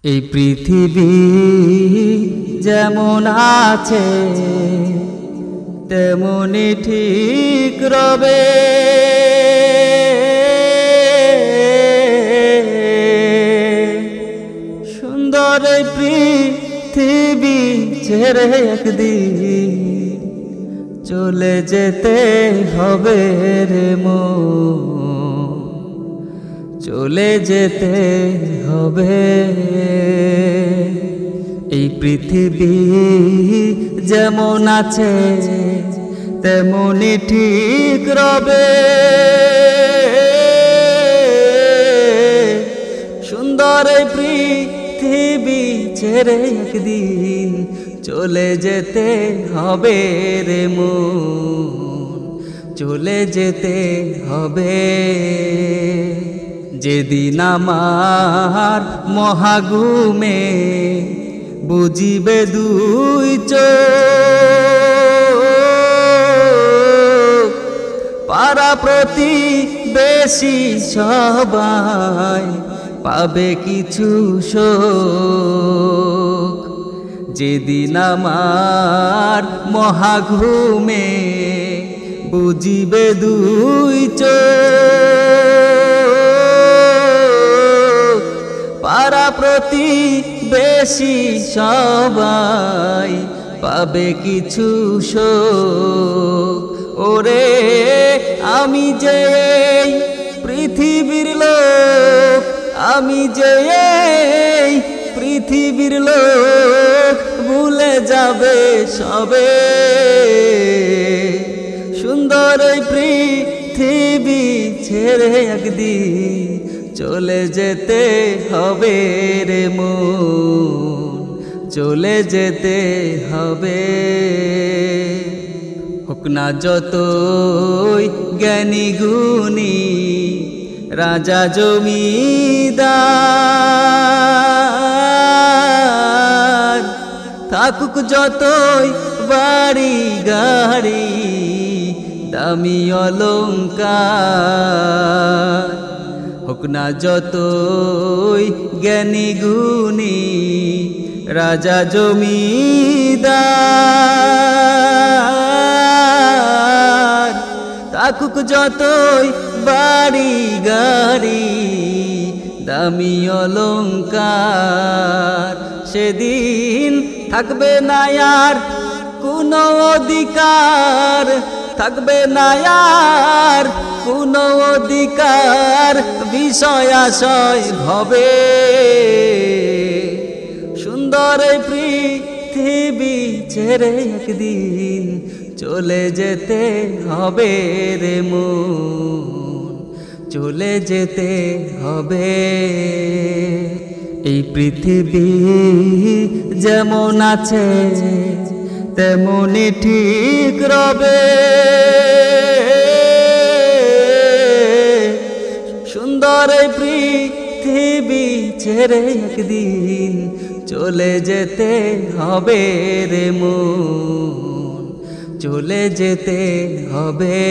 এই পৃথিবী যেমন আছে তেমনি ঠিক রবে। সুন্দর এই পৃথিবী ছেড়ে একদিন চলে যেতে হবে রে মন, চলে যেতে হবে। এই পৃথিবী যেমন আছে তেমনি ঠিক রবে। সুন্দর এই পৃথিবী ছেড়ে একদিন চলে যেতে হবে রে মন, চলে যেতে হবে। যেদিন আমার মহাঘুমে বুঝিবে দুই চোখ, পাড়া প্রতিবেশী সবাই পাবে কিছু শোক। যেদিন আমার মহাঘুমে বুঝিবে দুই চোখ, পাড়া প্রতিবেশী সবাই পাবে কিছু শোক। ওরে আমি যে পৃথিবীর লোক, আমি যে পৃথিবীর লোক, ভুলে যাবে সবে। সুন্দর এই পৃথিবী ছেড়ে একদিন চলে যেতে হবে রে মন, চলে যেতে হবে। হোক না যতই জ্ঞানী গুণী রাজা জমিদার, থাকুক যতই বাড়ি গাড়ি দামি অলংকার, হোক না যতই জ্ঞানী গুণী রাজা জমিদার, থাকুক যতই বাড়ি গাড়ি দামি অলংকার, সেদিন থাকবে না আর কোনো অধিকার, থাকবে না আর কোনো অধিকার, বিষয় আশয় হবে। সুন্দর পৃথিবী ছেড়ে একদিন চলে যেতে হবে রে মন, চলে যেতে হবে। এই পৃথিবী যেমন আছে তেমনি ঠিক রবে। সুন্দর এই পৃথিবী ছেড়ে একদিন চলে যেতে হবে রে মন, চলে যেতে হবে।